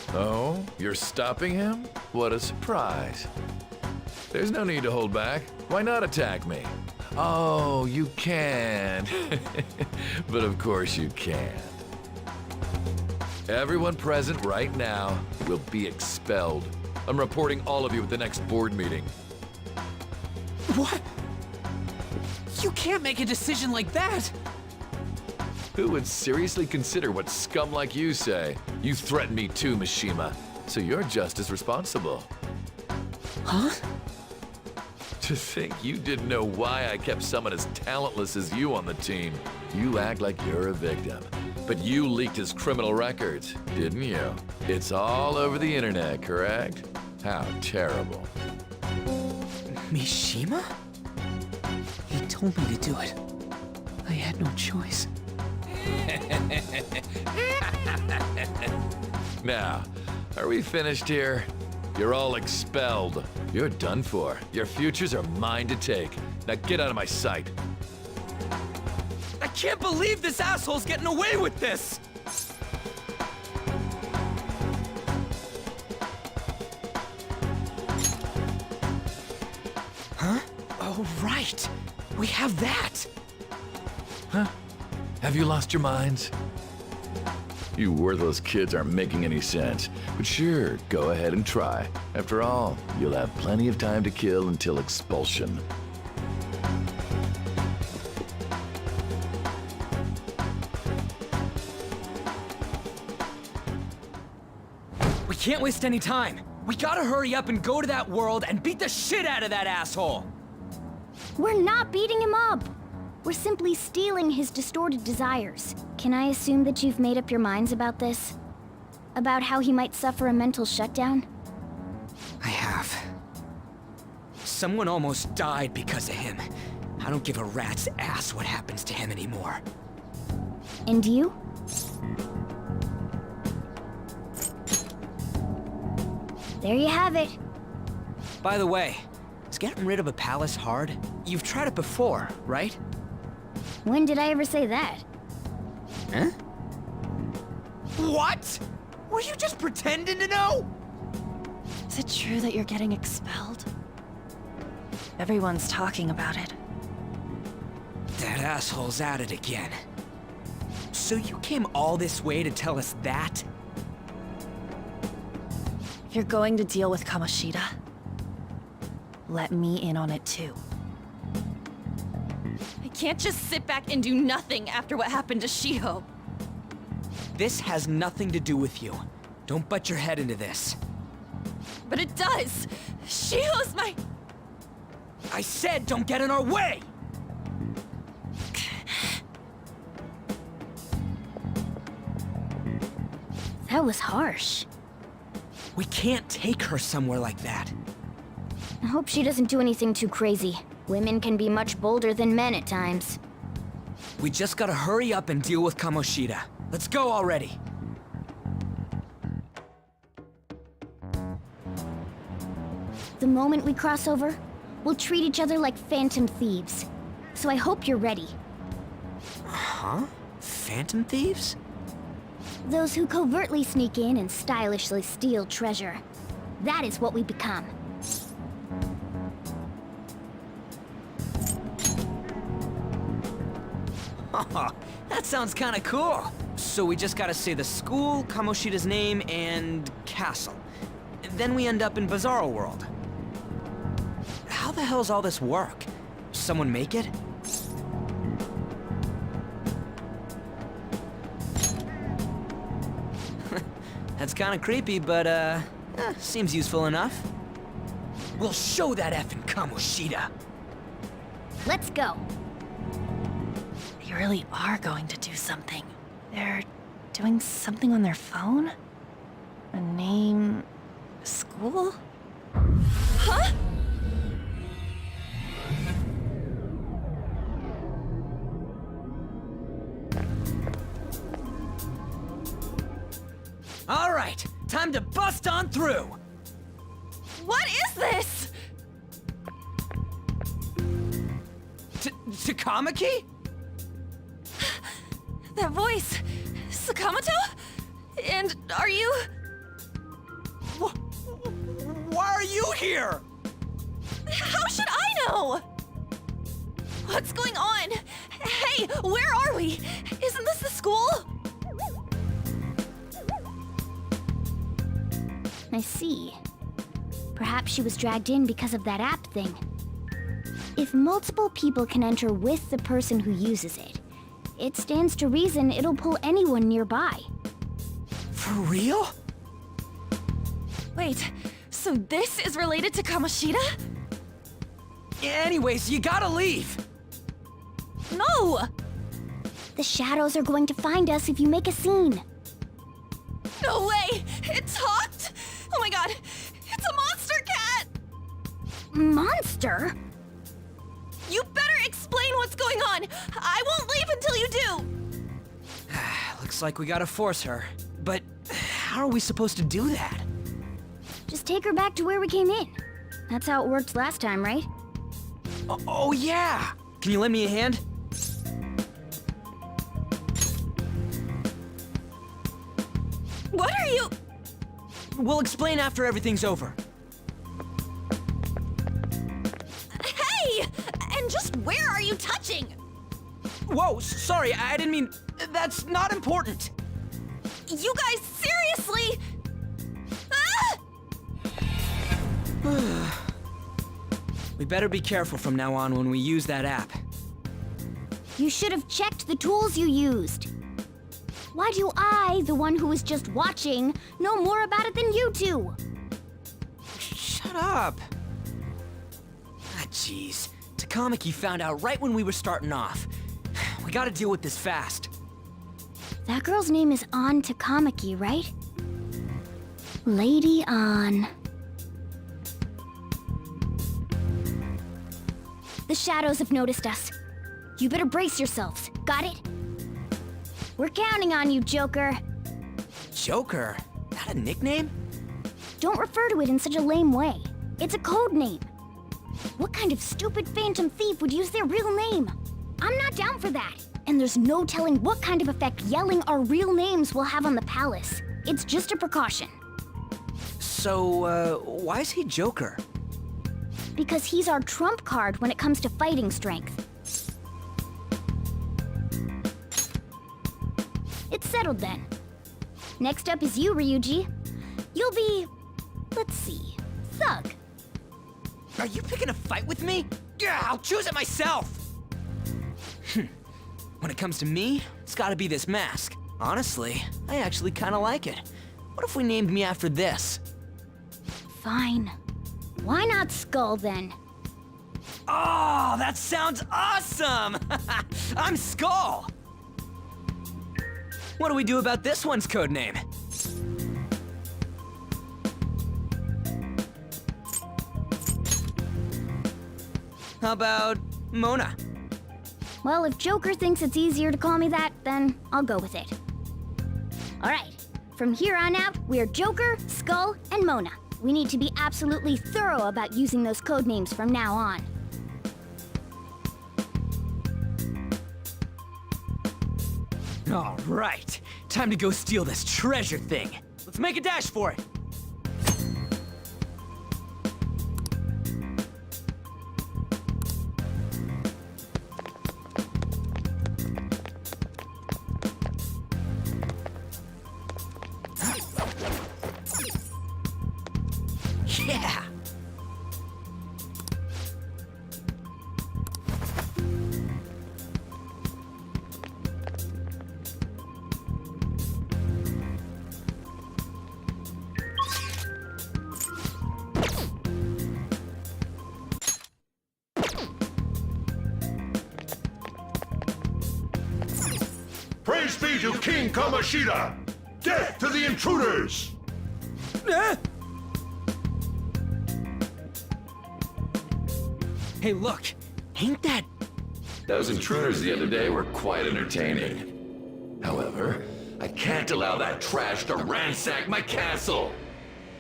Oh, you're stopping him? What a surprise. There's no need to hold back. Why not attack me? Oh, you can. But of course you can't. Everyone present right now will be expelled. I'm reporting all of you at the next board meeting. What? You can't make a decision like that! Who would seriously consider what scum like you say? You threatened me too, Mishima, so you're just as responsible. Huh? To think you didn't know why I kept someone as talentless as you on the team. You act like you're a victim. But you leaked his criminal records, didn't you? It's all over the internet, correct? How terrible. Mishima? He told me to do it. I had no choice. Now, are we finished here? You're all expelled. You're done for. Your futures are mine to take. Now get out of my sight. I can't believe this asshole's getting away with this! Huh? Oh, right. We have that. Huh? Have you lost your minds? You worthless kids aren't making any sense. But sure, go ahead and try. After all, you'll have plenty of time to kill until expulsion. We can't waste any time. We gotta hurry up and go to that world and beat the shit out of that asshole! We're not beating him up! We're simply stealing his distorted desires. Can I assume that you've made up your minds about this? About how he might suffer a mental shutdown? I have. Someone almost died because of him. I don't give a rat's ass what happens to him anymore. And you? There you have it. By the way, is getting rid of a palace hard? You've tried it before, right? When did I ever say that? Huh? What? Were you just pretending to know? Is it true that you're getting expelled? Everyone's talking about it. That asshole's at it again. So you came all this way to tell us that? If you're going to deal with Kamoshida, let me in on it too. I can't just sit back and do nothing after what happened to Shiho. This has nothing to do with you. Don't butt your head into this. But it does! Shiho's my... I said don't get in our way! That was harsh. We can't take her somewhere like that. I hope she doesn't do anything too crazy. Women can be much bolder than men at times. We just gotta hurry up and deal with Kamoshida. Let's go already. The moment we cross over, we'll treat each other like phantom thieves. So I hope you're ready. Huh? Phantom thieves? Those who covertly sneak in and stylishly steal treasure. That is what we become. That sounds kinda cool. So we just gotta say the school, Kamoshida's name, and castle. Then we end up in Bizarro World. How the hell's all this work? Someone make it? That's kinda creepy, but seems useful enough. We'll show that effing Kamoshida. Let's go. They really are going to do something. They're doing something on their phone? A name... school? Huh? All right, time to bust on through! What is this? Takamaki? That voice. Sakamoto? And are you... Why are you here? How should I know? What's going on? Hey, where are we? Isn't this the school? I see. Perhaps she was dragged in because of that app thing. If multiple people can enter with the person who uses it, it stands to reason it'll pull anyone nearby. For real? Wait, so this is related to Kamoshida? Anyways, you gotta leave! No! The shadows are going to find us if you make a scene. No way! It talked? Oh my god! It's a monster cat! Monster? You better explain what's going on! I won't leave until you do! Looks like we gotta force her. But how are we supposed to do that? Just take her back to where we came in. That's how it worked last time, right? Oh yeah! Can you lend me a hand? What are you... We'll explain after everything's over. Hey! And just where are you touching? Whoa, sorry, I didn't mean... That's not important! You guys, seriously? Ah! We better be careful from now on when we use that app. You should have checked the tools you used. Why do I, the one who was just watching, know more about it than you two? Shut up! Ah, jeez. Takamaki found out right when we were starting off. We gotta deal with this fast. That girl's name is An Takamaki, right? Lady An. The shadows have noticed us. You better brace yourselves. Got it? We're counting on you, Joker. Joker? That a nickname? Don't refer to it in such a lame way. It's a code name. What kind of stupid phantom thief would use their real name? I'm not down for that. And there's no telling what kind of effect yelling our real names will have on the palace. It's just a precaution. So, why is he Joker? Because he's our trump card when it comes to fighting strength. It's settled then. Next up is you, Ryuji. You'll be... let's see... Thug. Are you picking a fight with me? Yeah, I'll choose it myself! When it comes to me, it's gotta be this mask. Honestly, I actually kinda like it. What if we named me after this? Fine. Why not Skull, then? Oh, that sounds awesome! I'm Skull! What do we do about this one's codename? How about Mona? Well, if Joker thinks it's easier to call me that, then I'll go with it. Alright, from here on out, we're Joker, Skull, and Mona. We need to be absolutely thorough about using those codenames from now on. All right, time to go steal this treasure thing. Let's make a dash for it. Yeah! Praise be to King Kamoshida! Death to the intruders! Hey, look! Ain't that... Those intruders the other day were quite entertaining. However, I can't allow that trash to ransack my castle!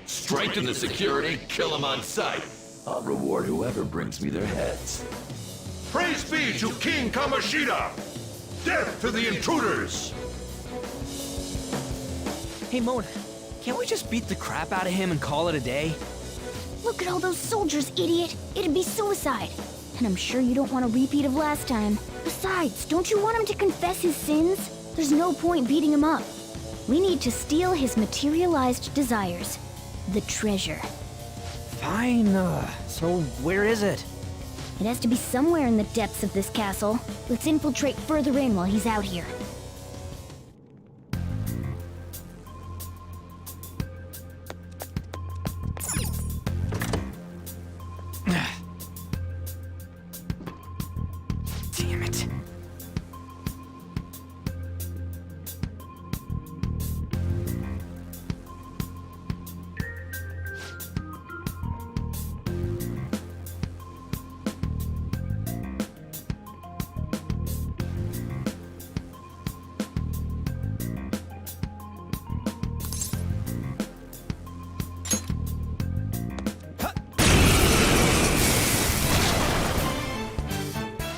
Strengthen the security, kill them on sight. I'll reward whoever brings me their heads. Praise be to King Kamoshida! Death to the intruders! Hey, Mona, can't we just beat the crap out of him and call it a day? Look at all those soldiers, idiot. It'd be suicide. And I'm sure you don't want a repeat of last time. Besides, don't you want him to confess his sins? There's no point beating him up. We need to steal his materialized desires. The treasure. Fine, so where is it? It has to be somewhere in the depths of this castle. Let's infiltrate further in while he's out here. Damn it.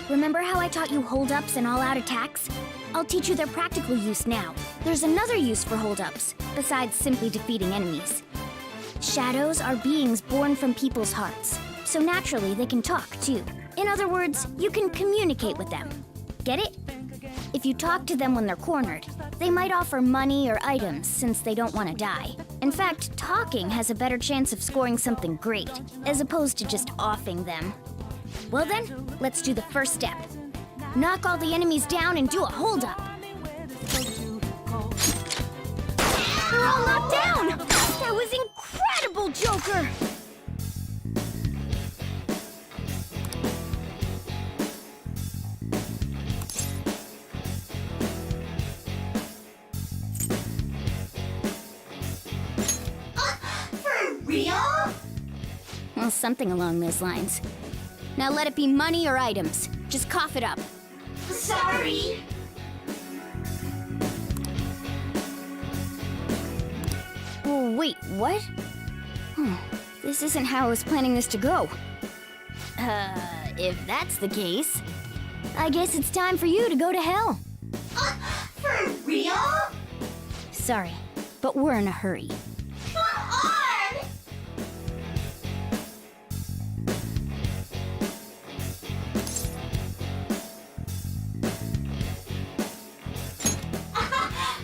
Remember how I taught you hold-ups and all-out attacks? I'll teach you their practical use now. There's another use for hold-ups, besides simply defeating enemies. Shadows are beings born from people's hearts, so naturally they can talk too. In other words, you can communicate with them. Get it? If you talk to them when they're cornered, they might offer money or items since they don't want to die. In fact, talking has a better chance of scoring something great, as opposed to just offing them. Well then, let's do the first step. Knock all the enemies down and do a hold-up. They're all knocked down! That was incredible, Joker! For real? Well, something along those lines. Now let it be money or items. Just cough it up. Sorry. Oh, wait, what? This isn't how I was planning this to go. If that's the case, I guess it's time for you to go to hell. For real? Sorry, but we're in a hurry. Come on!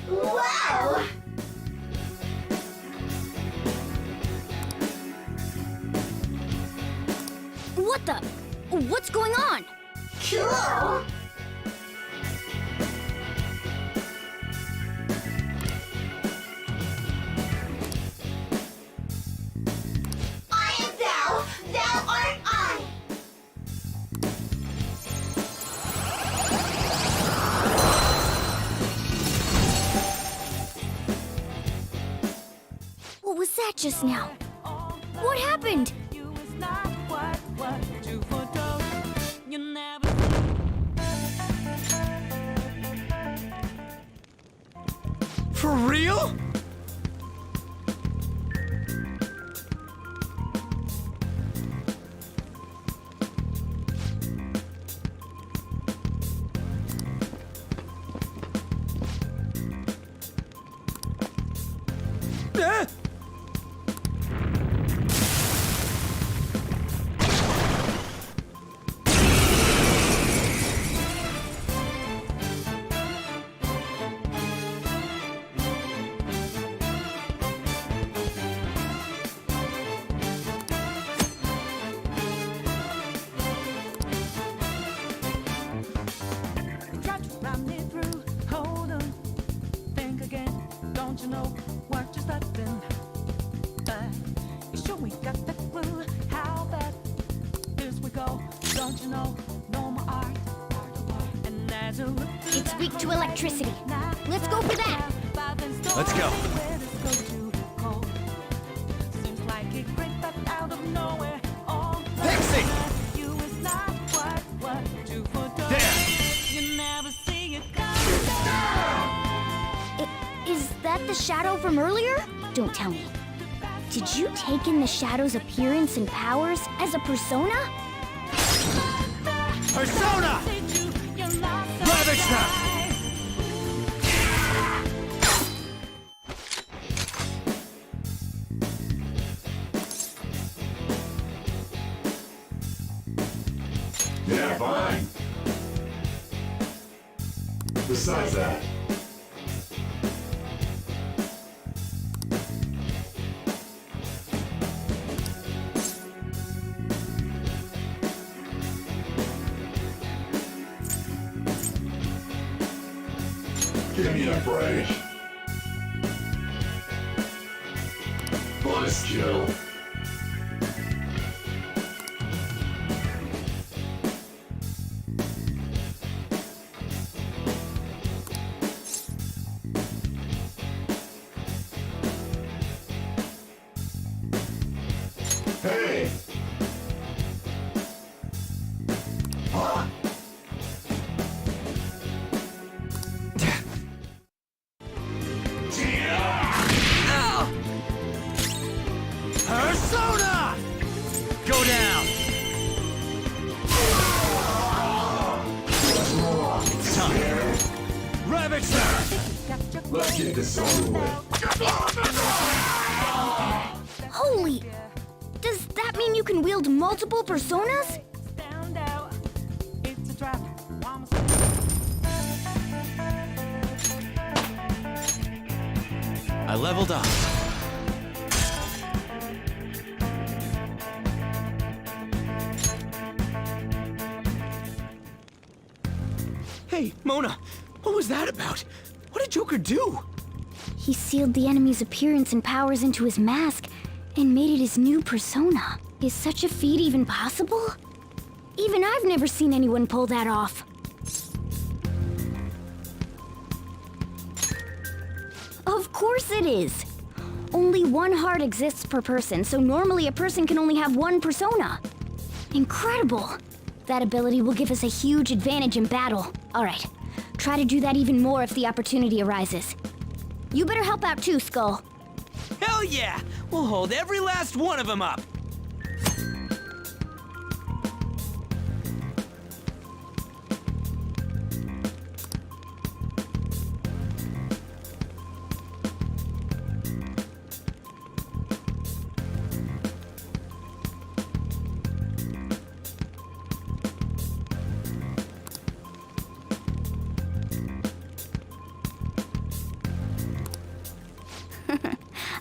Wow! What the? What's going on? Cool! I am thou, thou art I! What was that just now? What happened? For real? It's weak to electricity. Let's go for that. Let's go. Pixie! Is that the shadow from earlier? Don't tell me. Did you take in the Shadow's appearance and powers as a persona? Persona! Ravage them! Yeah, fine. Besides that, give me a break. Bonus kill. Hey! Huh? Persona! Go down! It's time. Ravage them! Let's get this over with. Holy! Does that mean you can wield multiple personas? I leveled up. Hey, Mona, what was that about? What did Joker do? He sealed the enemy's appearance and powers into his mask and made it his new persona. Is such a feat even possible? Even I've never seen anyone pull that off. Of course it is. Only one heart exists per person, so normally a person can only have one persona. Incredible! That ability will give us a huge advantage in battle. All right, try to do that even more if the opportunity arises. You better help out too, Skull. Hell yeah! We'll hold every last one of them up!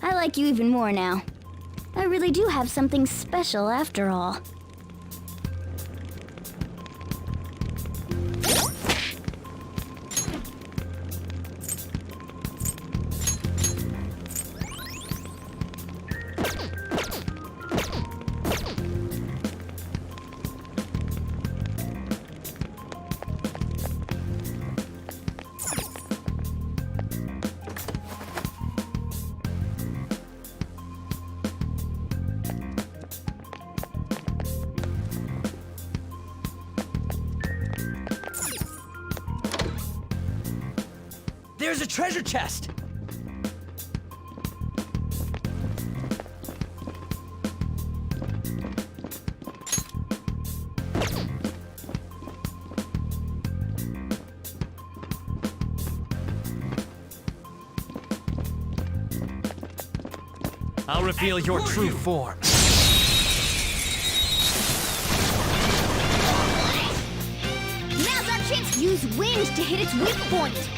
I like you even more now. I really do have something special after all. There's a treasure chest! I'll reveal your true form. Now's our chance to use wind to hit its weak point.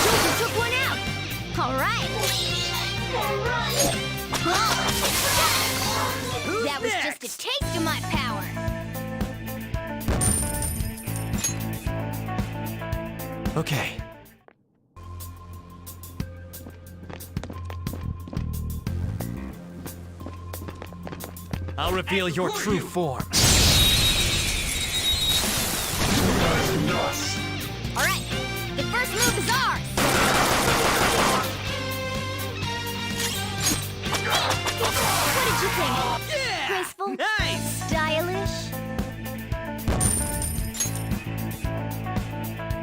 Joker took one out. All right. That was just a taste of my power. Okay. I'll reveal your true form. All right, the first move is ours. What did you think? Yeah! Graceful? Nice! Stylish?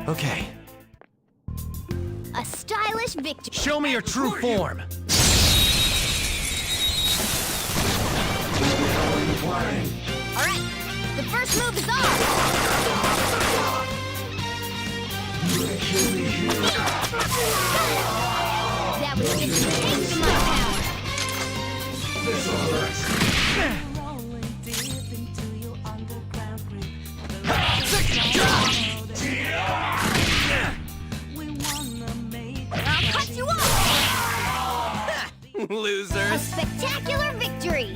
Okay. A stylish victory. Show me your true form. Alright, the first move is off! That was just a taste of my power! I'll cut you off! A Losers. spectacular victory!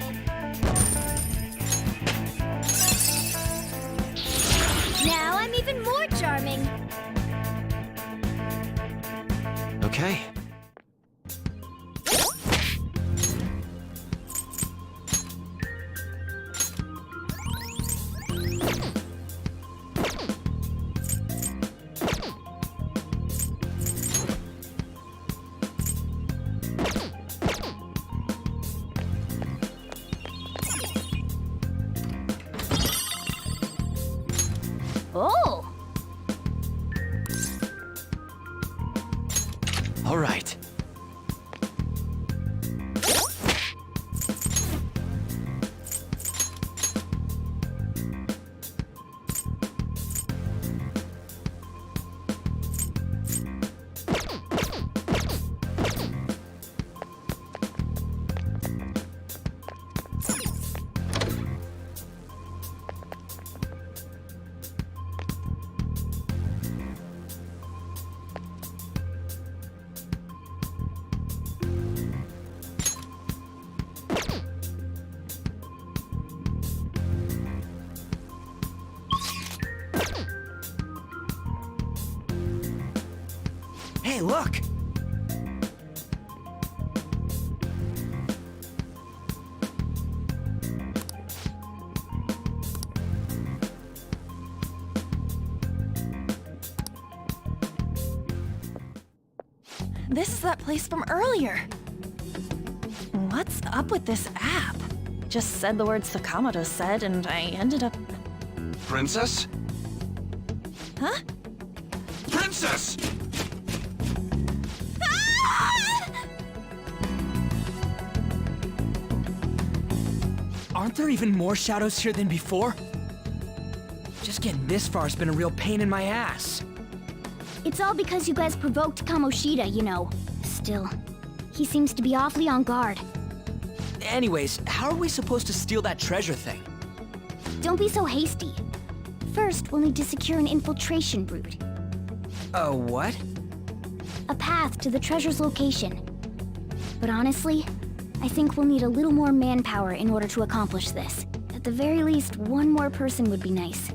Now I'm even more charming! Okay. Oh! All right. Hey, look! This is that place from earlier. What's up with this app? Just said the word Sakamoto said, and I ended up... Princess? Huh? Princess! Aren't there even more shadows here than before? Just getting this far has been a real pain in my ass. It's all because you guys provoked Kamoshida, you know. Still, he seems to be awfully on guard. Anyways, how are we supposed to steal that treasure thing? Don't be so hasty. First, we'll need to secure an infiltration route. A what? A path to the treasure's location. But honestly, I think we'll need a little more manpower in order to accomplish this. At the very least, one more person would be nice.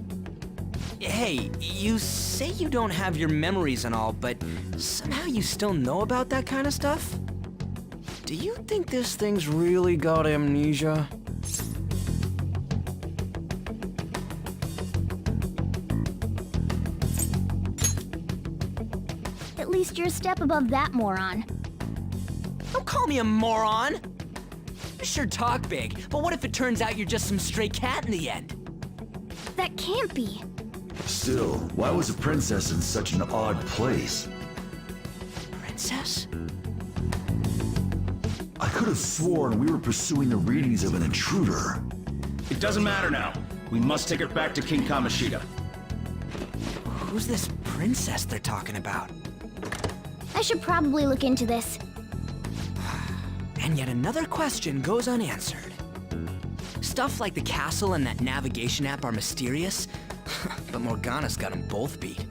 Hey, you say you don't have your memories and all, but somehow you still know about that kind of stuff? Do you think this thing's really got amnesia? At least you're a step above that moron. Don't call me a moron! You sure talk big, but what if it turns out you're just some stray cat in the end? That can't be. Still, why was a princess in such an odd place? Princess? I could have sworn we were pursuing the readings of an intruder. It doesn't matter now. We must take her back to King Kamoshida. Who's this princess they're talking about? I should probably look into this. And yet another question goes unanswered. Stuff like the castle and that navigation app are mysterious, but Morgana's got them both beat.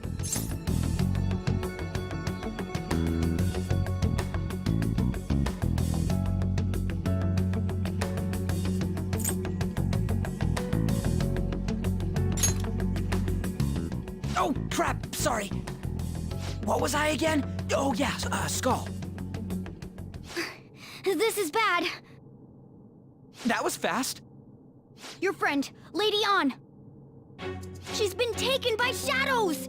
Oh, crap, sorry. What was I again? Oh, yeah, Skull. This is bad. That was fast. Your friend, Lady An. She's been taken by shadows!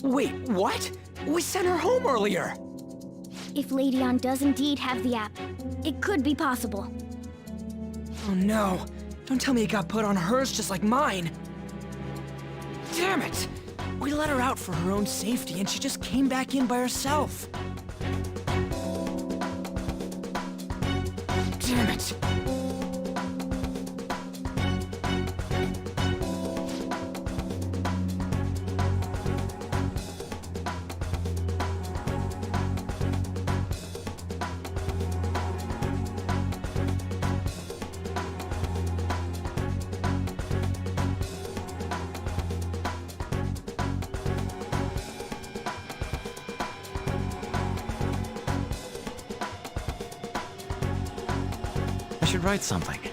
Wait, what? We sent her home earlier. If Lady An does indeed have the app, it could be possible. Oh no. Don't tell me it got put on hers just like mine. Damn it! We let her out for her own safety and she just came back in by herself. Damn it. should write something.